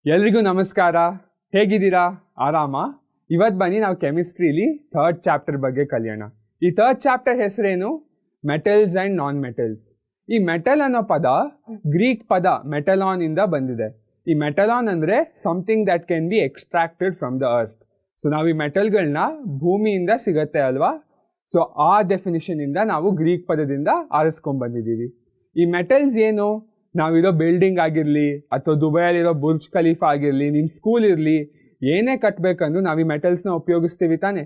ಎಲ್ರಿಗೂ ನಮಸ್ಕಾರ. ಹೇಗಿದ್ದೀರಾ? ಆರಾಮ? ಇವತ್ತು ಬನ್ನಿ ನಾವು ಕೆಮಿಸ್ಟ್ರಿಲಿ ಥರ್ಡ್ ಚಾಪ್ಟರ್ ಬಗ್ಗೆ ಕಲಿಯೋಣ. ಈ ಥರ್ಡ್ ಚಾಪ್ಟರ್ ಹೆಸರೇನು? Metals and non metals. ಈ ಮೆಟಲ್ ಅನ್ನೋ ಪದ ಗ್ರೀಕ್ ಪದ ಮೆಟಲಾನ್ ಇಂದ ಬಂದಿದೆ. ಈ ಮೆಟಲಾನ್ ಅಂದರೆ something that can be extracted from the earth. So ನಾವು ಈ ಮೆಟಲ್ಗಳನ್ನ ಭೂಮಿಯಿಂದ ಸಿಗತ್ತೆ ಅಲ್ವಾ? ಸೊ ಆ ಡೆಫಿನಿಷನಿಂದ ನಾವು ಗ್ರೀಕ್ ಪದದಿಂದ ಆರಿಸ್ಕೊಂಡ್ಬಂದಿದ್ದೀವಿ. ಈ ಮೆಟಲ್ಸ್ ಏನು? ನಾವಿರೋ ಬಿಲ್ಡಿಂಗ್ ಆಗಿರಲಿ ಅಥವಾ ದುಬೈಯಲ್ಲಿರೋ ಬುರ್ಜ್ ಖಲೀಫಾ ಆಗಿರಲಿ, ನಿಮ್ಮ ಸ್ಕೂಲ್ ಇರಲಿ, ಏನೇ ಕಟ್ಟಬೇಕಂದ್ರೂ ನಾವು ಈ ಮೆಟಲ್ಸ್ನ ಉಪಯೋಗಿಸ್ತೀವಿ ತಾನೆ.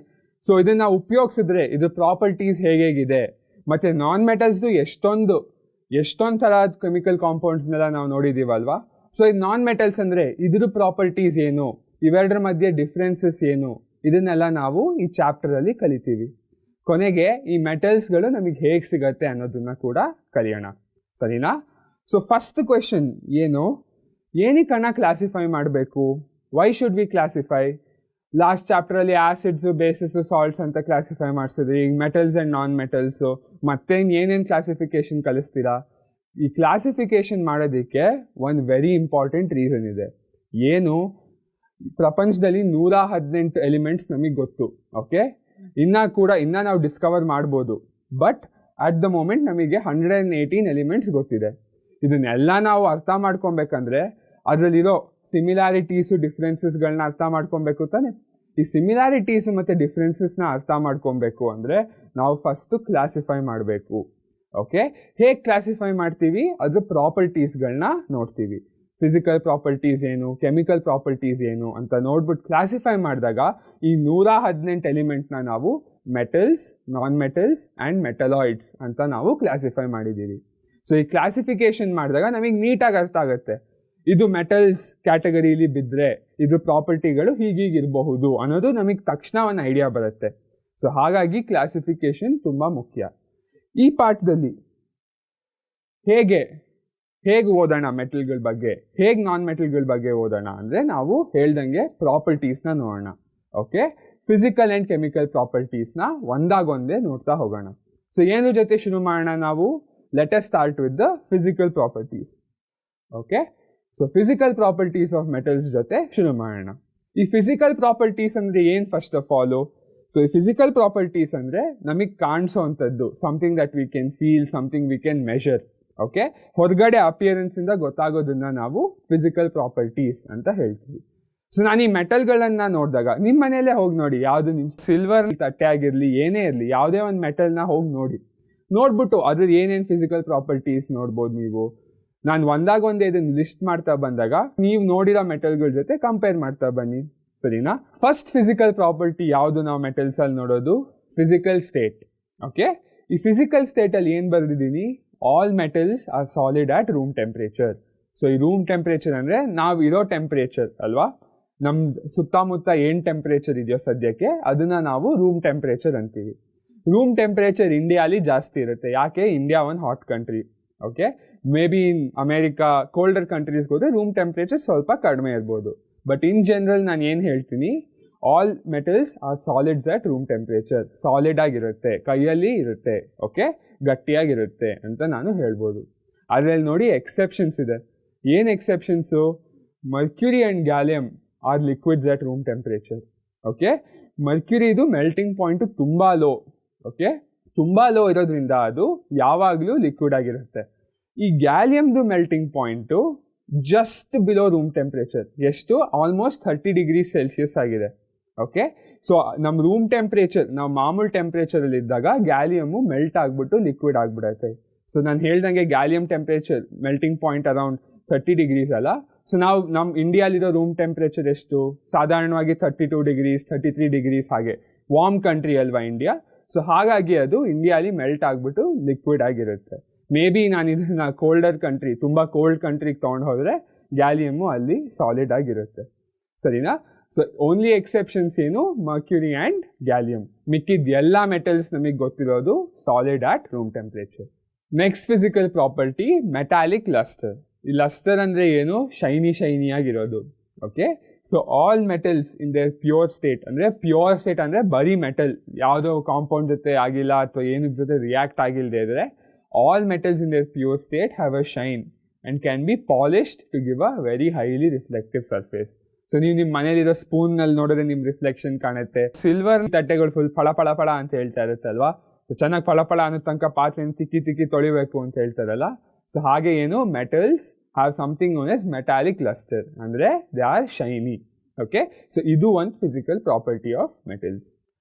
ಸೊ ಇದನ್ನು ಉಪಯೋಗಿಸಿದ್ರೆ ಇದು ಪ್ರಾಪರ್ಟೀಸ್ ಹೇಗಿದೆ, ಮತ್ತು ನಾನ್ ಮೆಟಲ್ಸ್ದು ಎಷ್ಟೊಂದು ಥರ ಕೆಮಿಕಲ್ ಕಾಂಪೌಂಡ್ಸ್ನೆಲ್ಲ ನಾವು ನೋಡಿದ್ದೀವಲ್ವಾ. ಸೊ ಇದು ನಾನ್ ಮೆಟಲ್ಸ್ ಅಂದರೆ ಇದ್ರ ಪ್ರಾಪರ್ಟೀಸ್ ಏನು, ಇವೆರಡರ ಮಧ್ಯೆ ಡಿಫ್ರೆನ್ಸಸ್ ಏನು, ಇದನ್ನೆಲ್ಲ ನಾವು ಈ ಚಾಪ್ಟರಲ್ಲಿ ಕಲಿತೀವಿ. ಕೊನೆಗೆ ಈ ಮೆಟಲ್ಸ್ಗಳು ನಮಗೆ ಹೇಗೆ ಸಿಗತ್ತೆ ಅನ್ನೋದನ್ನ ಕೂಡ ಕಲಿಯೋಣ, ಸರಿನಾ? ಸೊ ಫಸ್ಟ್ ಕ್ವೆಶನ್ ಏನಕ್ಕನ್ನ ಕ್ಲಾಸಿಫೈ ಮಾಡಬೇಕು? Why should we classify? Last ಚಾಪ್ಟರಲ್ಲಿ ಆ್ಯಸಿಡ್ಸು, ಬೇಸಿಸು, ಸಾಲ್ಟ್ಸ್ ಅಂತ ಕ್ಲಾಸಿಫೈ ಮಾಡಿಸಿದ್ರಿ. ಈಗ ಮೆಟಲ್ಸ್ ಆ್ಯಂಡ್ ನಾನ್ ಮೆಟಲ್ಸು, ಮತ್ತೆ ಏನೇನು ಕ್ಲಾಸಿಫಿಕೇಶನ್ ಕಲಿಸ್ತೀರಾ? ಈ ಕ್ಲಾಸಿಫಿಕೇಶನ್ ಮಾಡೋದಕ್ಕೆ ಒಂದು ವೆರಿ ಇಂಪಾರ್ಟೆಂಟ್ ರೀಸನ್ ಇದೆ. ಏನು? ಪ್ರಪಂಚದಲ್ಲಿ 118 ಎಲಿಮೆಂಟ್ಸ್ ನಮಗೆ ಗೊತ್ತು, ಓಕೆ? ಇನ್ನು ನಾವು ಡಿಸ್ಕವರ್ ಮಾಡ್ಬೋದು, ಬಟ್ ಅಟ್ ದ ಮೂಮೆಂಟ್ ನಮಗೆ 118 ಎಲಿಮೆಂಟ್ಸ್ ಗೊತ್ತಿದೆ. ಇದನ್ನೆಲ್ಲ ನಾವು ಅರ್ಥ ಮಾಡ್ಕೊಬೇಕಂದ್ರೆ ಅದರಲ್ಲಿರೋ ಸಿಮಿಲಾರಿಟೀಸು, ಡಿಫ್ರೆನ್ಸಸ್ಗಳನ್ನ ಅರ್ಥ ಮಾಡ್ಕೊಬೇಕು ತಾನೆ. ಈ ಸಿಮಿಲಾರಿಟೀಸು ಮತ್ತು ಡಿಫ್ರೆನ್ಸಸ್ನ ಅರ್ಥ ಮಾಡ್ಕೊಬೇಕು ಅಂದರೆ ನಾವು ಫಸ್ಟು ಕ್ಲಾಸಿಫೈ ಮಾಡಬೇಕು, ಓಕೆ? ಹೇಗೆ ಕ್ಲಾಸಿಫೈ ಮಾಡ್ತೀವಿ? ಅದ್ರ ಪ್ರಾಪರ್ಟೀಸ್ಗಳನ್ನ ನೋಡ್ತೀವಿ. ಫಿಸಿಕಲ್ ಪ್ರಾಪರ್ಟೀಸ್ ಏನು, ಕೆಮಿಕಲ್ ಪ್ರಾಪರ್ಟೀಸ್ ಏನು ಅಂತ ನೋಡ್ಬಿಟ್ಟು ಕ್ಲಾಸಿಫೈ ಮಾಡಿದಾಗ ಈ 118 ಎಲಿಮೆಂಟ್ನ ನಾವು metals, non metals and metalloids ಅಂತ ನಾವು ಕ್ಲಾಸಿಫೈ ಮಾಡಿದ್ದೀವಿ. ಸೊ ಈ ಕ್ಲಾಸಿಫಿಕೇಶನ್ ಮಾಡಿದಾಗ ನಮಗೆ ನೀಟಾಗಿ ಅರ್ಥ ಆಗುತ್ತೆ, ಇದು ಮೆಟಲ್ಸ್ ಕ್ಯಾಟಗರಿಲಿ ಬಿದ್ದರೆ ಇದು ಪ್ರಾಪರ್ಟಿಗಳು ಹೀಗಿರಬಹುದು ಅನ್ನೋದು ನಮಗೆ ತಕ್ಷಣ ಒಂದು ಐಡಿಯಾ ಬರುತ್ತೆ. ಸೊ ಹಾಗಾಗಿ ಕ್ಲಾಸಿಫಿಕೇಶನ್ ತುಂಬ ಮುಖ್ಯ. ಈ ಪಾಠದಲ್ಲಿ ಹೇಗೆ ಓದೋಣ ಮೆಟಲ್ಗಳ ಬಗ್ಗೆ, ಹೇಗೆ ನಾನ್ ಮೆಟಲ್ಗಳ ಬಗ್ಗೆ ಓದೋಣ ಅಂದರೆ ನಾವು ಹೇಳ್ದಂಗೆ ಪ್ರಾಪರ್ಟೀಸ್ನ ನೋಡೋಣ, ಓಕೆ? ಫಿಸಿಕಲ್ ಆ್ಯಂಡ್ ಕೆಮಿಕಲ್ ಪ್ರಾಪರ್ಟೀಸ್ನ ಒಂದಾಗೊಂದೇ ನೋಡ್ತಾ ಹೋಗೋಣ. ಸೊ ಏನು ಜೊತೆ ಶುರು ಮಾಡೋಣ ನಾವು? Let us start with the physical properties. Okay? So physical properties of metals ಜೊತೆ ಶುರು ಮಾಡೋಣ. ಈ ಫಿಸಿಕಲ್ ಪ್ರಾಪರ್ಟೀಸ್ ಅಂದರೆ ಏನು ಫಸ್ಟ್ ಆಫ್ ಆಲು? ಸೊ ಈ ಫಿಸಿಕಲ್ ಪ್ರಾಪರ್ಟೀಸ್ ಅಂದರೆ ನಮಗೆ ಕಾಣಿಸೋ ಅಂಥದ್ದು, something that we can feel, something we can measure, okay? ಹೊರಗಡೆ ಅಪಿಯರೆನ್ಸಿಂದ ಗೊತ್ತಾಗೋದನ್ನ ನಾವು ಫಿಸಿಕಲ್ ಪ್ರಾಪರ್ಟೀಸ್ ಅಂತ ಹೇಳ್ತೀವಿ. ಸೊ ನಾನು ಈ ಮೆಟಲ್ಗಳನ್ನು ನೋಡಿದಾಗ ನಿಮ್ಮ ಮನೆಯಲ್ಲೇ ಹೋಗಿ ನೋಡಿ, ಯಾವುದು ನಿಮ್ಮ ಸಿಲ್ವರ್ ತಟ್ಟೆ ಆಗಿರಲಿ, ಏನೇ ಇರಲಿ, ಯಾವುದೇ ಒಂದು ಮೆಟಲ್ನ ಹೋಗಿ ನೋಡ್ಬಿಟ್ಟು ಅದ್ರ ಏನೇನು ಫಿಸಿಕಲ್ ಪ್ರಾಪರ್ಟೀಸ್ ನೋಡ್ಬೋದು ನೀವು. ನಾನು ಒಂದೇ ಇದನ್ನು ಲಿಸ್ಟ್ ಮಾಡ್ತಾ ಬಂದಾಗ ನೀವು ನೋಡಿರೋ ಮೆಟಲ್ಗಳ ಜೊತೆ ಕಂಪೇರ್ ಮಾಡ್ತಾ ಬನ್ನಿ, ಸರಿನಾ? ಫಸ್ಟ್ ಫಿಸಿಕಲ್ ಪ್ರಾಪರ್ಟಿ ಯಾವುದು ನಾವು ಮೆಟಲ್ಸಲ್ಲಿ ನೋಡೋದು? Physical state, okay? ಈ ಫಿಸಿಕಲ್ ಸ್ಟೇಟಲ್ಲಿ ಏನು ಬರೆದಿದ್ದೀನಿ? All metals are solid at room temperature. So ಈ ರೂಮ್ ಟೆಂಪ್ರೇಚರ್ ಅಂದರೆ ನಾವು ಇರೋ ಟೆಂಪ್ರೇಚರ್ ಅಲ್ವಾ? ನಮ್ಮ ಸುತ್ತಮುತ್ತ ಏನು ಟೆಂಪ್ರೇಚರ್ ಇದೆಯೋ ಸದ್ಯಕ್ಕೆ ಅದನ್ನು ನಾವು ರೂಮ್ ಟೆಂಪ್ರೇಚರ್ ಅಂತೀವಿ. ರೂಮ್ ಟೆಂಪ್ರೇಚರ್ ಇಂಡಿಯಾಲಿ ಜಾಸ್ತಿ ಇರುತ್ತೆ. ಯಾಕೆ? ಇಂಡಿಯಾ ಒಂದು hot country, okay? Maybe in America, colder ಕಂಟ್ರೀಸ್ಗೆ ಹೋದರೆ ರೂಮ್ ಟೆಂಪ್ರೇಚರ್ ಸ್ವಲ್ಪ ಕಡಿಮೆ ಇರ್ಬೋದು. ಬಟ್ ಇನ್ ಜನರಲ್ ನಾನು ಏನು ಹೇಳ್ತೀನಿ, all metals are solids at room temperature. Solid ಆಗಿರುತ್ತೆ, ಕೈಯಲ್ಲಿ ಇರುತ್ತೆ, ಓಕೆ? ಗಟ್ಟಿಯಾಗಿರುತ್ತೆ ಅಂತ ನಾನು ಹೇಳ್ಬೋದು. ಅದರಲ್ಲಿ ನೋಡಿ ಎಕ್ಸೆಪ್ಷನ್ಸ್ ಇದೆ. ಏನು exceptions? Mercury and gallium are liquids at room temperature, okay? ಮರ್ಕ್ಯುರಿದು ಮೆಲ್ಟಿಂಗ್ ಪಾಯಿಂಟು ತುಂಬ ಲೋ, ಓಕೆ? ತುಂಬ ಲೋ ಇರೋದ್ರಿಂದ ಅದು ಯಾವಾಗಲೂ ಲಿಕ್ವಿಡ್ ಆಗಿರುತ್ತೆ. ಈ ಗ್ಯಾಲಿಯಮ್ದು melting point just below room temperature. ಎಷ್ಟು? ಆಲ್ಮೋಸ್ಟ್ 30 ಡಿಗ್ರೀಸ್ ಸೆಲ್ಸಿಯಸ್ ಆಗಿದೆ, ಓಕೆ? ಸೊ ನಮ್ಮ ರೂಮ್ ಟೆಂಪ್ರೇಚರ್, ನಾವು ಮಾಮೂಲು ಟೆಂಪ್ರೇಚರಲ್ಲಿ ಇದ್ದಾಗ ಗ್ಯಾಲಿಯಮ್ಮು ಮೆಲ್ಟ್ ಆಗಿಬಿಟ್ಟು ಲಿಕ್ವಿಡ್ ಆಗಿಬಿಡುತ್ತೆ. ಸೊ ನಾನು ಹೇಳ್ದಂಗೆ gallium temperature melting point around 30 degrees ಅಲ್ಲ. ಸೊ ನಾವು ನಮ್ಮ ಇಂಡಿಯಾಲಿರೋ ರೂಮ್ ಟೆಂಪ್ರೇಚರ್ ಎಷ್ಟು? ಸಾಧಾರಣವಾಗಿ 32 ಡಿಗ್ರೀಸ್, 33 ಡಿಗ್ರೀಸ್, ಹಾಗೆ ವಾರ್ಮ್ ಕಂಟ್ರಿ ಅಲ್ವಾ ಇಂಡಿಯಾ. ಸೊ ಹಾಗಾಗಿ ಅದು ಇಂಡಿಯಾಲಿ ಮೆಲ್ಟ್ ಆಗಿಬಿಟ್ಟು ಲಿಕ್ವಿಡ್ ಆಗಿರುತ್ತೆ. ಮೇ ಬಿ ನಾನು ಇದನ್ನು ಕೋಲ್ಡರ್ ಕಂಟ್ರಿ, ತುಂಬ ಕೋಲ್ಡ್ ಕಂಟ್ರಿಗೆ ತೊಗೊಂಡು ಹೋದರೆ ಗ್ಯಾಲಿಯಮ್ಮು ಅಲ್ಲಿ ಸಾಲಿಡ್ ಆಗಿರುತ್ತೆ, ಸರಿನಾ? ಸೊ ಓನ್ಲಿ ಎಕ್ಸೆಪ್ಷನ್ಸ್ ಏನು? Mercury and gallium. ಮಿಕ್ಕಿದ ಎಲ್ಲ ಮೆಟಲ್ಸ್ ನಮಗೆ ಗೊತ್ತಿರೋದು solid at room temperature. Next physical property metallic luster. ಈ ಲಸ್ಟರ್ ಅಂದರೆ ಏನು? ಶೈನಿಯಾಗಿರೋದು, okay? So all metals in their pure state ಅಂದರೆ ಬರೀ ಮೆಟಲ್, ಯಾವುದೋ ಕಾಂಪೌಂಡ್ ಜೊತೆ ಆಗಿಲ್ಲ ಅಥವಾ ಏನಕ್ಕೆ ಜೊತೆ ರಿಯಾಕ್ಟ್ ಆಗಿಲ್ಲದೆ ಇದ್ದರೆ, all metals in their pure state have a shine. and can be polished to give a very highly reflective surface. So ನೀವು ನಿಮ್ಮ ಮನೇಲಿರೋ ಸ್ಪೂನ್ನಲ್ಲಿ ನೋಡಿದ್ರೆ ನಿಮ್ಮ ರಿಫ್ಲೆಕ್ಷನ್ ಕಾಣುತ್ತೆ. ಸಿಲ್ವರ್ ತಟ್ಟೆಗಳು ಫುಲ್ ಫಳ ಫಳ ಫಳ ಅಂತ ಹೇಳ್ತಾ ಇರುತ್ತಲ್ವಾ, ಚೆನ್ನಾಗಿ ಫಳ ಫಳ ಅನ್ನೋ ತನಕ ಪಾತ್ರೆನ ತಿಕ್ಕಿ ತೊಳಿಬೇಕು ಅಂತ ಹೇಳ್ತಾರಲ್ಲ. ಸೊ ಹಾಗೆ ಏನು metals have something known as metallic luster, ಅಂದರೆ they are shiny. Okay, so ಇದು ಒಂದು physical property of metals.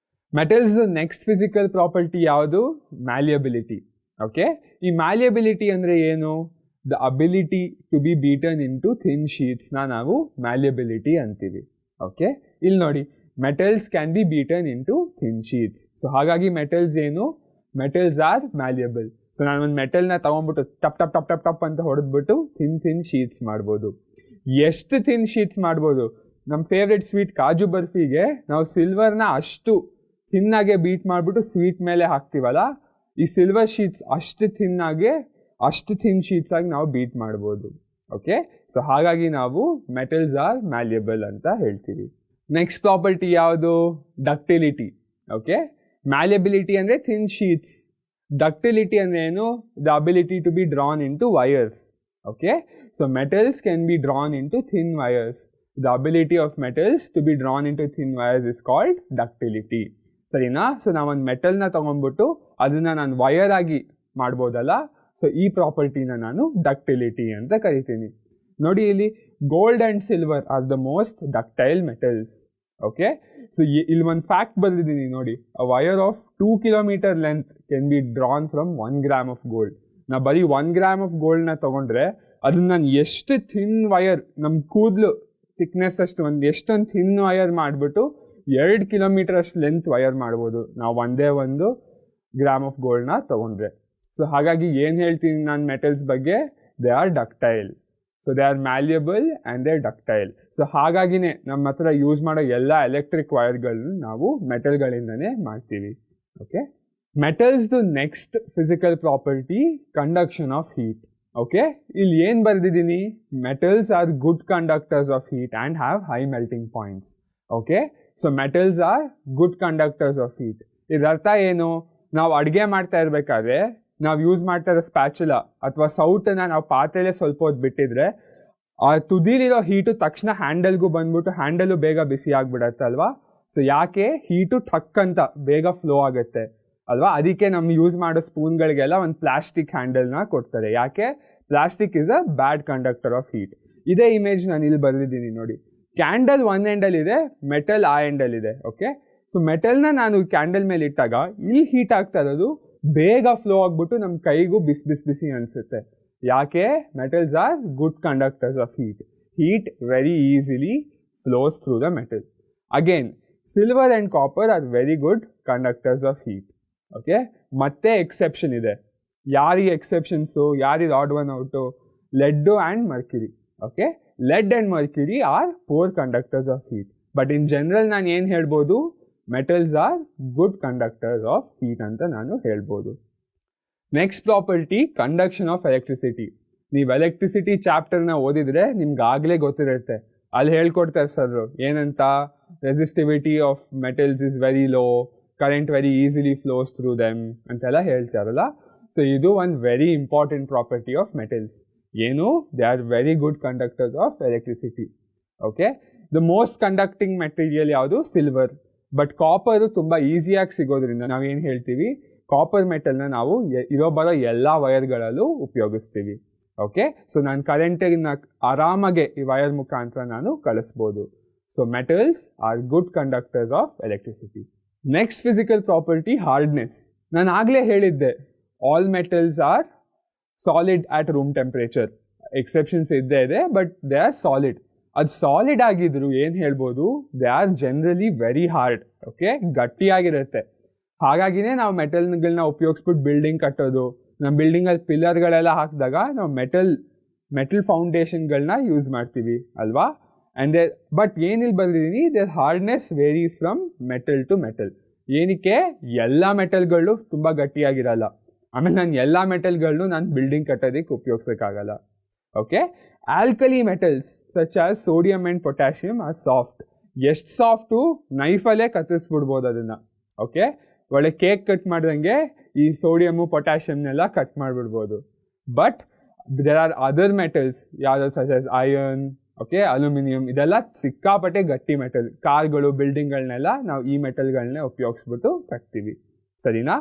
Metals next physical property ಯಾವುದು? ಮ್ಯಾಲಿಯಬಿಲಿಟಿ. ಓಕೆ, ಈ ಮ್ಯಾಲಿಯಬಿಲಿಟಿ ಅಂದರೆ ಏನು? The ability to be beaten into thin ಶೀಟ್ಸ್ನ ನಾವು malleability ಅಂತೀವಿ. ಓಕೆ, ಇಲ್ಲಿ ನೋಡಿ, metals can be beaten into thin sheets. So ಹಾಗಾಗಿ ಮೆಟಲ್ಸ್ ಏನು? Metals are malleable. ಸೊ ನಾನು ಒಂದು ಮೆಟಲ್ನ ತೊಗೊಂಡ್ಬಿಟ್ಟು ಟಪ್ ಟಪ್ ಟಪ್ ಟಪ್ ಟಪ್ ಅಂತ ಹೊಡೆದ್ಬಿಟ್ಟು ಥಿನ್ ಶೀಟ್ಸ್ ಮಾಡ್ಬೋದು. ಎಷ್ಟು ಥಿನ್ ಶೀಟ್ಸ್ ಮಾಡ್ಬೋದು? ನಮ್ಮ ಫೇವ್ರೆಟ್ ಸ್ವೀಟ್ ಕಾಜು ಬರ್ಫಿಗೆ ನಾವು ಸಿಲ್ವರ್ನ ಅಷ್ಟು ಥಿನ್ನಾಗೆ ಬೀಟ್ ಮಾಡಿಬಿಟ್ಟು ಸ್ವೀಟ್ ಮೇಲೆ ಹಾಕ್ತೀವಲ್ಲ, ಈ ಸಿಲ್ವರ್ ಶೀಟ್ಸ್ ಅಷ್ಟು ಥಿನ್ ಶೀಟ್ಸ್ ಆಗಿ ನಾವು ಬೀಟ್ ಮಾಡ್ಬೋದು. ಓಕೆ, ಸೊ ಹಾಗಾಗಿ ನಾವು ಮೆಟಲ್ಸ್ ಆರ್ ಮ್ಯಾಲಿಯಬಲ್ ಅಂತ ಹೇಳ್ತೀವಿ. ನೆಕ್ಸ್ಟ್ ಪ್ರಾಪರ್ಟಿ ಯಾವುದು? ಡಕ್ಟಿಲಿಟಿ. ಓಕೆ, ಮ್ಯಾಲಿಯಬಿಲಿಟಿ ಅಂದರೆ ಥಿನ್ ಶೀಟ್ಸ್, ಡಕ್ಟಿಲಿಟಿ ಅಂದರೆ ಏನು? The ability to be drawn into wires. Okay, so metals can be drawn into thin wires. The ability of metals to be drawn into thin wires is called ductility. ಸರಿನಾ? So ನಾವೊಂದು ಮೆಟಲ್ನ ತೊಗೊಂಡ್ಬಿಟ್ಟು ಅದನ್ನು ನಾನು wire ಆಗಿ ಮಾಡ್ಬೋದಲ್ಲ, so ಈ ಪ್ರಾಪರ್ಟಿನ ನಾನು ductility ಅಂತ ಕರಿತೀನಿ. ನೋಡಿ, ಇಲ್ಲಿ gold and silver are the most ductile metals. Okay, so ಇಲ್ಲಿ ಒಂದು ಫ್ಯಾಕ್ಟ್ ಬರೆದಿದ್ದೀನಿ ನೋಡಿ, a wire of 2 kilometer length can be drawn from 1 gram of gold. ನಾ ಬರೀ 1 gram ಆಫ್ ಗೋಲ್ಡ್ನ ತೊಗೊಂಡ್ರೆ ಅದನ್ನ ನಾನು ಎಷ್ಟು ಥಿನ್ ವಯರ್, ನಮ್ಮ ಕೂದಲು ಥಿಕ್ನೆಸ್ ಅಷ್ಟು ಎಷ್ಟೊಂದು ಥಿನ್ ವಯರ್ ಮಾಡಿಬಿಟ್ಟು 2 kilometer ಅಷ್ಟು ಲೆಂತ್ ವಯರ್ ಮಾಡ್ಬೋದು ನಾವು ಒಂದೇ 1 gram ಆಫ್ ಗೋಲ್ಡ್ನ ತೊಗೊಂಡ್ರೆ. ಸೊ ಹಾಗಾಗಿ ಏನು ಹೇಳ್ತೀನಿ ನಾನು ಮೆಟಲ್ಸ್ ಬಗ್ಗೆ? They are ductile. So they are malleable and they are ductile. So ಹಾಗಾಗಿನೇ ನಮ್ಮ ಹತ್ರ ಯೂಸ್ ಮಾಡೋ ಎಲ್ಲ ಎಲೆಕ್ಟ್ರಿಕ್ ವೈರ್ಗಳನ್ನ ನಾವು ಮೆಟಲ್ಗಳಿಂದನೇ ಮಾಡ್ತೀವಿ. ಓಕೆ, ಮೆಟಲ್ಸ್ದು next physical property conduction of heat. Okay, ಇಲ್ಲಿ ಏನು ಬರೆದಿದ್ದೀನಿ? Metals are good conductors of heat and have high melting points. Okay, so metals are good conductors of heat. ಇದರ ಅರ್ಥ ಏನು? ನಾವು ಅಡುಗೆ ಮಾಡ್ತಾ ಇರಬೇಕಾದ್ರೆ ನಾವು ಯೂಸ್ ಮಾಡ್ತಾ ಇರೋ ಸ್ಪ್ಯಾಚುಲಾ ಅಥವಾ ಸೌಟನ್ನ ನಾವು ಪಾತ್ರೆಯಲ್ಲೇ ಸ್ವಲ್ಪ ಹೊತ್ತು ಬಿಟ್ಟಿದ್ರೆ ಆ ತುದಿಲಿರೋ ಹೀಟು ತಕ್ಷಣ ಹ್ಯಾಂಡಲ್ಗೂ ಬಂದ್ಬಿಟ್ಟು ಹ್ಯಾಂಡಲು ಬೇಗ ಬಿಸಿ ಆಗಿಬಿಡತ್ತೆ ಅಲ್ವಾ? ಸೊ ಯಾಕೆ? ಹೀಟು ಠಕ್ ಅಂತ ಬೇಗ ಫ್ಲೋ ಆಗುತ್ತೆ ಅಲ್ವಾ? ಅದಕ್ಕೆ ನಮ್ಮ ಯೂಸ್ ಮಾಡೋ ಸ್ಪೂನ್ಗಳಿಗೆಲ್ಲ ಒಂದು ಪ್ಲಾಸ್ಟಿಕ್ ಹ್ಯಾಂಡಲ್ನ ಕೊಡ್ತಾರೆ. ಯಾಕೆ? Plastic is a bad conductor of heat. ಇದೇ ಇಮೇಜ್ ನಾನು ಇಲ್ಲಿ ಬರೆದಿದ್ದೀನಿ ನೋಡಿ. ಕ್ಯಾಂಡಲ್ ಒನ್ ಎಂಡಲ್ಲಿದೆ, ಮೆಟಲ್ ಆ ಎಂಡಲ್ಲಿದೆ. ಓಕೆ, ಸೊ ಮೆಟಲ್ನ ನಾನು ಕ್ಯಾಂಡಲ್ ಮೇಲೆ ಇಟ್ಟಾಗ ಇಲ್ಲಿ ಹೀಟ್ ಆಗ್ತಾ ಇರೋದು ಬೇಗ ಫ್ಲೋ ಆಗಿಬಿಟ್ಟು ನಮ್ಮ ಕೈಗೂ ಬಿಸಿ ಅನಿಸುತ್ತೆ. ಯಾಕೆ? Metals are good conductors of heat. Heat very easily flows through the metal. Again silver and copper are very good conductors of heat. Okay, ಮತ್ತೆ ಎಕ್ಸೆಪ್ಷನ್ ಇದೆ. ಯಾರಿಗೆ ಎಕ್ಸೆಪ್ಷನ್ಸು? ಯಾರಿಗೆ odd one out? Lead and mercury. Okay, lead and mercury are poor conductors of heat. But in general ನಾನು ಏನು ಹೇಳ್ಬೋದು? metals are good conductors of heat ಅಂತ ನಾನು ಹೇಳ್ಬೋದು. Next property conduction of electricity. ನೀವು ಎಲೆಕ್ಟ್ರಿಸಿಟಿ ಚಾಪ್ಟರ್ನ ಓದಿದ್ರೆ ನಿಮ್ಗೆ ಆಗಲೇ ಗೊತ್ತಿರುತ್ತೆ. ಅಲ್ಲಿ ಹೇಳ್ಕೊಡ್ತಾರೆ ಸರ್ ಏನಂತ, resistivity of metals is very low, current very easily flows through them ಅಂತೆಲ್ಲ ಹೇಳ್ತಾರಲ್ಲ. ಸೊ ಇದು ಒಂದು very important property of metals. ಏನು? They are very good conductors of electricity. Okay, the most conducting material ಯಾವುದು? Silver. But copper ತುಂಬ ಈಸಿಯಾಗಿ ಸಿಗೋದ್ರಿಂದ ನಾವೇನು ಹೇಳ್ತೀವಿ, ಕಾಪರ್ ಮೆಟಲ್ನ ನಾವು ಬರೋ ಎಲ್ಲ ವಯರ್ಗಳಲ್ಲೂ ಉಪಯೋಗಿಸ್ತೀವಿ. ಓಕೆ, ಸೊ ನಾನು ಕರೆಂಟಿನ ಆರಾಮಾಗೆ ಈ ವಯರ್ ಮುಖಾಂತರ ನಾನು ಕಳಿಸ್ಬೋದು. So metals are good conductors of electricity. Next physical property hardness. ನಾನು ಆಗಲೇ ಹೇಳಿದ್ದೆ all metals are solid at room temperature. Exceptions ಇದ್ದೇ ಇದೆ, ಬಟ್ ದೇ ಆರ್ ಸಾಲಿಡ್. ಅದು ಸಾಲಿಡ್ ಆಗಿದ್ರು ಏನು ಹೇಳ್ಬೋದು? They are generally very hard. Okay, ಗಟ್ಟಿಯಾಗಿರುತ್ತೆ. ಹಾಗಾಗಿನೇ ನಾವು ಮೆಟಲ್ಗಳನ್ನ ಉಪಯೋಗಿಸ್ಬಿಟ್ಟು ಬಿಲ್ಡಿಂಗ್ ಕಟ್ಟೋದು, ನಮ್ಮ ಬಿಲ್ಡಿಂಗಲ್ಲಿ ಪಿಲ್ಲರ್ಗಳೆಲ್ಲ ಹಾಕಿದಾಗ ನಾವು ಮೆಟಲ್ ಫೌಂಡೇಶನ್ಗಳನ್ನ ಯೂಸ್ ಮಾಡ್ತೀವಿ ಅಲ್ವಾ? ಆ್ಯಂಡ್ ಬಟ್ ಏನಿಲ್ಲಿ ಬಂದಿದ್ದೀನಿ, their hardness varies from metal to metal. ಏನಕ್ಕೆ? ಎಲ್ಲ ಮೆಟಲ್ಗಳು ತುಂಬ ಗಟ್ಟಿಯಾಗಿರಲ್ಲ. ಆಮೇಲೆ ನಾನು ಎಲ್ಲ ಮೆಟಲ್ಗಳನ್ನು ನಾನು ಬಿಲ್ಡಿಂಗ್ ಕಟ್ಟೋದಕ್ಕೆ ಉಪಯೋಗಿಸೋಕ್ಕಾಗಲ್ಲ. Okay, alkali metals such as sodium and potassium are soft. ಎಷ್ಟು ಸಾಫ್ಟು, ನೈಫಲ್ಲೇ ಕತ್ತರಿಸ್ಬಿಡ್ಬೋದು ಅದನ್ನು. ಓಕೆ, ಒಳ್ಳೆ ಕೇಕ್ ಕಟ್ ಮಾಡ್ದಂಗೆ ಈ ಸೋಡಿಯಮ್ಮು ಪೊಟ್ಯಾಷಿಯಮ್ನೆಲ್ಲ ಕಟ್ ಮಾಡಿಬಿಡ್ಬೋದು. But there are other metals ಯಾವ್ದು such as iron, okay, aluminium, ಇದೆಲ್ಲ ಸಿಕ್ಕಾಪಟ್ಟೆ ಗಟ್ಟಿ ಮೆಟಲ್. ಕಾರ್ಗಳು, ಬಿಲ್ಡಿಂಗ್ಗಳನ್ನೆಲ್ಲ ನಾವು ಈ ಮೆಟಲ್ಗಳನ್ನೇ ಉಪಯೋಗಿಸ್ಬಿಟ್ಟು ಕಟ್ತೀವಿ, ಸರಿನಾ?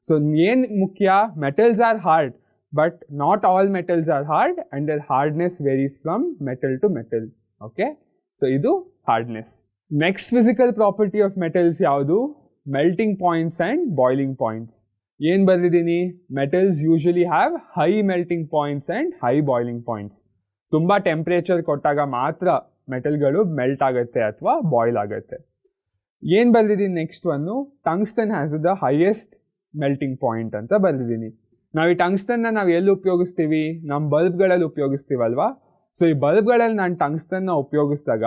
ಸೊ ಏನು ಮುಖ್ಯ, metals are hard, but not all metals are hard and their hardness varies from metal to metal. Okay, so ಇದು hardness. Next physical property of metals ಯಾವುದು? Melting points and boiling points. ಏನು ಬರೆದಿದ್ದೀನಿ? Metals usually have high melting points and high boiling points. ತುಂಬ temperature ಕೊಟ್ಟಾಗ ಮಾತ್ರ ಮೆಟಲ್ಗಳು melt ಆಗುತ್ತೆ ಅಥವಾ boil ಆಗುತ್ತೆ. ಏನು ಬರೆದಿದ್ದೀನಿ next one? Tungsten has the highest melting point ಅಂತ ಬರೆದಿದ್ದೀನಿ. ನಾವು ಈ ಟಂಗ್ಸ್ಟನ್ನ ನಾವು ಎಲ್ಲಿ ಉಪಯೋಗಿಸ್ತೀವಿ? ನಮ್ಮ ಬಲ್ಬ್ಗಳಲ್ಲಿ ಉಪಯೋಗಿಸ್ತೀವಲ್ವಾ? ಸೊ ಈ ಬಲ್ಬ್ಗಳಲ್ಲಿ ನಾನು ಟಂಗ್ಸ್ಟನ್ನ ಉಪಯೋಗಿಸಿದಾಗ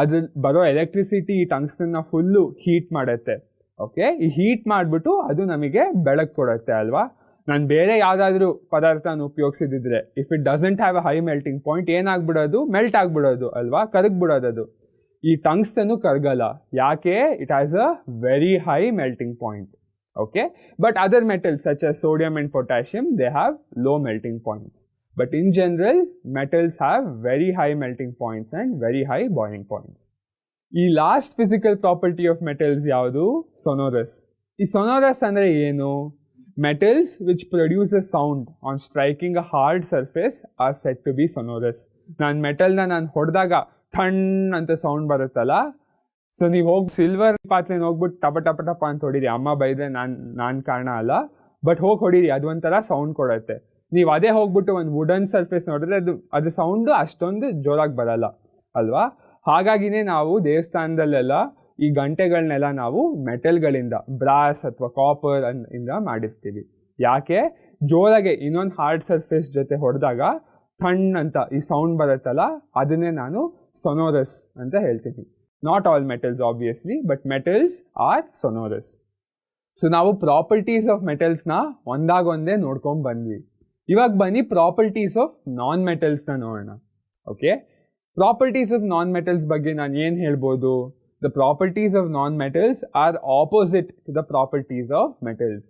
ಅದ್ರ ಬರೋ ಎಲೆಕ್ಟ್ರಿಸಿಟಿ ಈ ಟಂಗ್ಸ್ಟನ್ನ ಫುಲ್ಲು ಹೀಟ್ ಮಾಡುತ್ತೆ. ಓಕೆ, ಈ ಹೀಟ್ ಮಾಡಿಬಿಟ್ಟು ಅದು ನಮಗೆ ಬೆಳಕು ಕೊಡುತ್ತೆ ಅಲ್ವಾ? ನಾನು ಬೇರೆ ಯಾವುದಾದ್ರೂ ಪದಾರ್ಥನ ಉಪಯೋಗಿಸಿದ್ರೆ if it doesn't have a high melting point ಏನಾಗ್ಬಿಡೋದು? ಮೆಲ್ಟ್ ಆಗ್ಬಿಡೋದು ಅಲ್ವಾ? ಕರಗ್ಬಿಡೋದು. ಈ ಟಂಗ್ಸ್ಟನ್ನು ಕರಗಲ್ಲ. ಯಾಕೆ? It has a very high melting point. Okay, but other metals such as sodium and potassium, they have low melting points. But in general, metals have very high melting points and very high boiling points. ಈ last physical property of metals ಯಾವುದು? Sonorous. ಈ sonorous ಅಂದರೆ ಏನು? Metals which produce a sound on striking a hard surface are said to be sonorous. ನಾನು ಮೆಟಲ್ನ ಹೊಡೆದಾಗ ಠಣ್ ಅಂತ sound ಬರುತ್ತಲ್ಲ, ಸೊ ನೀವು ಹೋಗಿ ಸಿಲ್ವರ್ ಪಾತ್ರೆನ ಹೋಗ್ಬಿಟ್ಟು ಟಪ ಟಪ ಟಪ ಅಂತ ಹೊಡೀರಿ. ಅಮ್ಮ ಬೈದ್ರೆ ನಾನು ಕಾರಣ ಅಲ್ಲ, ಬಟ್ ಹೋಗಿ ಹೊಡೀರಿ, ಅದು ಒಂಥರ ಸೌಂಡ್ ಕೊಡುತ್ತೆ. ನೀವು ಅದೇ ಹೋಗ್ಬಿಟ್ಟು ಒಂದು ವುಡನ್ ಸರ್ಫೇಸ್ ನೋಡಿದ್ರೆ ಅದು ಸೌಂಡು ಅಷ್ಟೊಂದು ಜೋರಾಗಿ ಬರಲ್ಲ ಅಲ್ವಾ? ಹಾಗಾಗಿನೇ ನಾವು ದೇವಸ್ಥಾನದಲ್ಲೆಲ್ಲ ಈ ಗಂಟೆಗಳನ್ನೆಲ್ಲ ನಾವು ಮೆಟಲ್ಗಳಿಂದ, ಬ್ರಾಸ್ ಅಥವಾ ಕಾಪರ್ ಇಂದ ಮಾಡಿರ್ತೀವಿ. ಯಾಕೆ? ಜೋರಾಗೆ ಇನ್ನೊಂದು ಹಾರ್ಡ್ ಸರ್ಫೇಸ್ ಜೊತೆ ಹೊಡೆದಾಗ ಥಣ್ ಅಂತ ಈ ಸೌಂಡ್ ಬರುತ್ತಲ್ಲ, ಅದನ್ನೇ ನಾನು ಸೊನೋರಸ್ ಅಂತ ಹೇಳ್ತೀನಿ. Not all metals obviously, but metals are sonorous. So ನಾವು ಪ್ರಾಪರ್ಟೀಸ್ ಆಫ್ ಮೆಟಲ್ಸ್ನ ಒಂದೇ ನೋಡ್ಕೊಂಡು ಬಂದ್ವಿ. ಇವಾಗ ಬನ್ನಿ ಪ್ರಾಪರ್ಟೀಸ್ ಆಫ್ ನಾನ್ ಮೆಟಲ್ಸ್ನ ನೋಡೋಣ. Okay, properties of non metals ಬಗ್ಗೆ ನಾನು ಏನು ಹೇಳ್ಬೋದು? The properties of non metals are opposite to the properties of metals.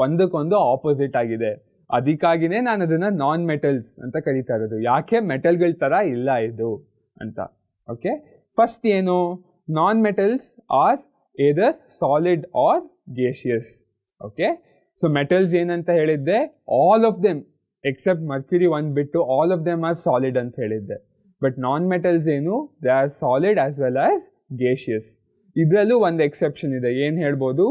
ಒಂದಕ್ಕೊಂದು ಆಪೋಸಿಟ್ ಆಗಿದೆ. ಅದಕ್ಕಾಗಿನೇ ನಾನು ಅದನ್ನು ನಾನ್ ಮೆಟಲ್ಸ್ ಅಂತ ಕರೀತಾ ಇರೋದು. ಯಾಕೆ? ಮೆಟಲ್ಗಳ ಥರ ಇಲ್ಲ ಇದು ಅಂತ. ಓಕೆ, ಫಸ್ಟ್ ಏನು? Non metals are either solid or gaseous. Okay, so metals ಏನಂತ ಹೇಳಿದ್ದೆ? All of them except mercury ಒಂದು ಬಿಟ್ಟು all of them are solid ಅಂತ ಹೇಳಿದ್ದೆ. ಬಟ್ ನಾನ್ ಮೆಟಲ್ಸ್ ಏನು? They are solid as well as gaseous. ಇದರಲ್ಲೂ ಒಂದು ಎಕ್ಸೆಪ್ಷನ್ ಇದೆ. ಏನು ಹೇಳ್ಬೋದು?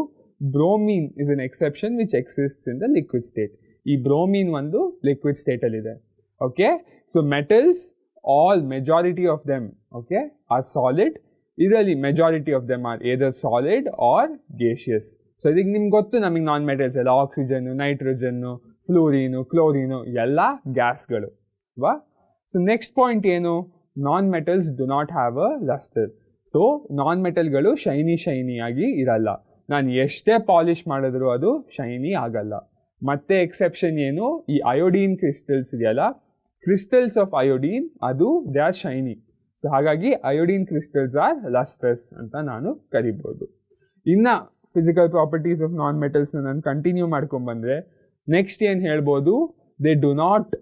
Bromine is an exception which exists in the liquid state. ಈ ಬ್ರೋಮೀನ್ ಒಂದು ಲಿಕ್ವಿಡ್ ಸ್ಟೇಟಲ್ಲಿದೆ. Okay, so metals all majority of them, okay, are solid. ಇದರಲ್ಲಿ majority of them are either solid or gaseous. So ಇದಕ್ಕೆ ನಿಮ್ಗೆ ಗೊತ್ತು, ನಮಗೆ non metals ಎಲ್ಲ ಆಕ್ಸಿಜನ್ನು, nitrogen, ಫ್ಲೋರಿನು, chlorine ಎಲ್ಲ ಗ್ಯಾಸ್ಗಳು ಅಲ್ವಾ? ಸೊ ನೆಕ್ಸ್ಟ್ ಪಾಯಿಂಟ್ ಏನು? Non metals do not have a luster. So non ಮೆಟಲ್ಗಳು ಶೈನಿಯಾಗಿ ಇರಲ್ಲ. ನಾನು ಎಷ್ಟೇ ಪಾಲಿಷ್ ಮಾಡಿದ್ರು ಅದು ಶೈನಿ ಆಗಲ್ಲ. ಮತ್ತೆ ಎಕ್ಸೆಪ್ಷನ್ ಏನು? ಈ ಅಯೋಡೀನ್ ಕ್ರಿಸ್ಟಲ್ಸ್ ಇದೆಯಲ್ಲ, ಕ್ರಿಸ್ಟಲ್ಸ್ ಆಫ್ ಅಯೋಡೀನ್, ಅದು ದೇ ಆರ್ ಶೈನಿ. ಸೊ ಹಾಗಾಗಿ ಅಯೋಡೀನ್ ಕ್ರಿಸ್ಟಲ್ಸ್ ಆರ್ ಲಸ್ಟರ್ಸ್ ಅಂತ ನಾನು ಕರಿಬೋದು. ಇನ್ನು ಫಿಸಿಕಲ್ ಪ್ರಾಪರ್ಟೀಸ್ ಆಫ್ ನಾನ್ ಮೆಟಲ್ಸ್ನ ನಾನು ಕಂಟಿನ್ಯೂ ಮಾಡ್ಕೊಂಡ್ಬಂದರೆ ನೆಕ್ಸ್ಟ್ ಏನು ಹೇಳ್ಬೋದು? They do not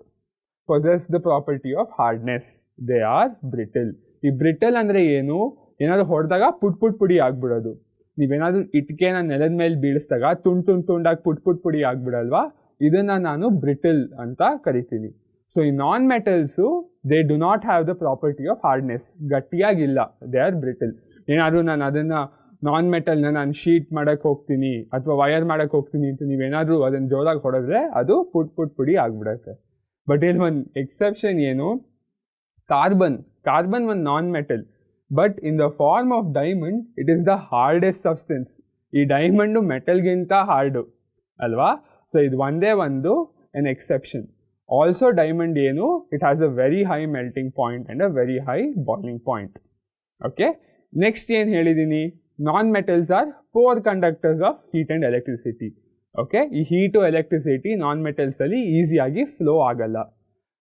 possess the property of hardness. They are brittle. ಈ ಬ್ರಿಟಲ್ ಅಂದರೆ ಏನು? ಏನಾದರೂ ಹೊಡೆದಾಗ ಪುಡಿ ಆಗ್ಬಿಡೋದು. ನೀವೇನಾದರೂ ಇಟ್ಕೆನ ನೆಲದ ಮೇಲೆ ಬೀಳಿಸಿದಾಗ ತುಂಡಾಗಿ ಪುಡಿ ಆಗ್ಬಿಡಲ್ವಾ? ಇದನ್ನು ನಾನು ಬ್ರಿಟಲ್ ಅಂತ ಕರಿತೀನಿ. ಸೊ ಈ non metals they do not have the property of hardness. ಗಟ್ಟಿಯಾಗಿಲ್ಲ, ದೇ ಆರ್ ಬ್ರಿಟಲ್. ಏನಾದರೂ ನಾನು ಅದನ್ನು ನಾನ್ ಮೆಟಲ್ನ ನಾನು ಶೀಟ್ ಮಾಡೋಕ್ಕೆ ಹೋಗ್ತೀನಿ ಅಥವಾ ವಯರ್ ಮಾಡೋಕ್ಕೆ ಹೋಗ್ತೀನಿ ಅಂತ ನೀವೇನಾದರೂ ಅದನ್ನು ಜೋರಾಗಿ ಹೊಡೆದ್ರೆ ಅದು ಪುಡಿ ಆಗಿಬಿಡುತ್ತೆ. ಬಟ್ ಇಲ್ಲಿ ಒಂದು ಎಕ್ಸೆಪ್ಷನ್ ಏನು? ಕಾರ್ಬನ್ ಒಂದು non metal, but in the form of diamond it is the hardest substance. ಈ ಡೈಮಂಡು ಮೆಟಲ್ಗಿಂತ ಹಾರ್ಡು ಅಲ್ವಾ? ಸೊ ಇದು ಒಂದೇ ಒಂದು ಎನ್ ಎಕ್ಸೆಪ್ಷನ್. ಆಲ್ಸೋ ಡೈಮಂಡ್ ಏನು? It has a very high melting point and a very high boiling point. Okay, next ಏನು ಹೇಳಿದ್ದೀನಿ? Non metals are poor conductors of heat and electricity. Okay, ಈ heat electricity non ಮೆಟಲ್ಸಲ್ಲಿ ಈಸಿಯಾಗಿ flow ಆಗಲ್ಲ.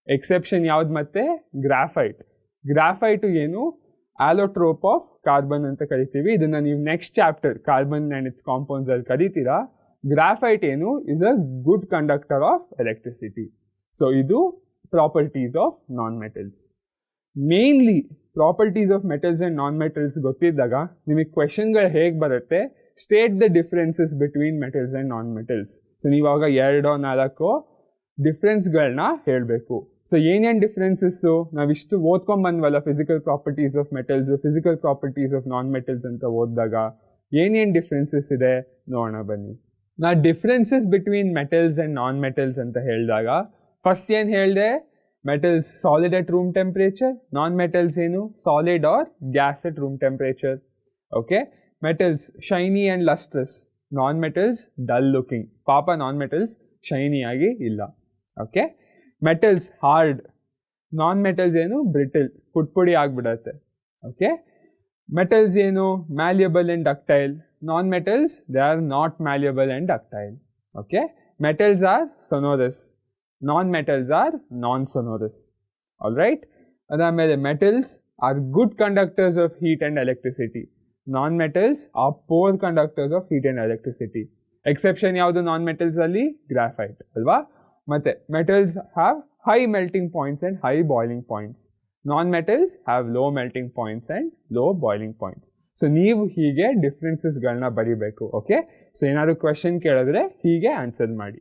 Exception ಯಾವ್ದು? ಮತ್ತೆ graphite ಏನು? ಆಲೋಟ್ರೋಪ್ of carbon ಅಂತ ಕರಿತೀವಿ. ಇದನ್ನು ನೀವು next chapter carbon and its compounds ಅಲ್ಲಿ ಕರಿತೀರಾ. ಗ್ರಾಫೈಟ್ ಏನು? Is a good conductor of electricity. So ಇದು properties of non metals. Mainly properties of metals and non metals ಗೊತ್ತಿದ್ದಾಗ ನಿಮಗೆ ಕ್ವೆಶನ್ಗಳು ಹೇಗೆ ಬರುತ್ತೆ, state the differences between metals and non metals. So ನೀವಾಗ 2-4 ಡಿಫ್ರೆನ್ಸ್ಗಳನ್ನ ಹೇಳಬೇಕು. ಸೊ ಏನೇನು ಡಿಫ್ರೆನ್ಸಸ್ಸು ನಾವಿಷ್ಟು ಓದ್ಕೊಂಬಂದ್ವಲ್ಲ, physical properties of metals, physical properties of non metals ಅಂತ ಓದಿದಾಗ ಏನೇನು ಡಿಫ್ರೆನ್ಸಸ್ ಇದೆ ನೋಡೋಣ ಬನ್ನಿ. ನಾ differences between metals and non metals ಅಂತ ಹೇಳಿದಾಗ ಫಸ್ಟ್ ಏನು ಹೇಳಿದೆ, metals solid at room temperature, non metals ಏನು solid or gas at room temperature. Okay, metals shiny and lustrous, non metals dull looking. ಪಾಪ ನಾನ್ ಮೆಟಲ್ಸ್ ಶೈನಿ ಆಗಿ ಇಲ್ಲ. Okay, metals hard, non metals ಏನು brittle, ಪುಡಿ ಆಗಿಬಿಡತ್ತೆ. Okay, metals ಏನು malleable and ductile, non metals they are not malleable and ductile. Okay, metals are ಸೊನೋರಸ್, non metals are non sonorous. All right, ಅದಾದಮೇಲೆ metals are good conductors of heat and electricity, non metals are poor conductors of heat and electricity. Exception ಯಾವುದು non ಮೆಟಲ್ಸಲ್ಲಿ? Graphite ಅಲ್ವಾ. ಮತ್ತು metals have high melting points and high boiling points, non metals have low melting points and low boiling points. So ನೀವು ಹೀಗೆ ಡಿಫ್ರೆನ್ಸಸ್ಗಳನ್ನ ಬರೀಬೇಕು. Okay, so ಏನಾದರೂ question ಕೇಳಿದ್ರೆ ಹೀಗೆ ಆನ್ಸರ್ ಮಾಡಿ.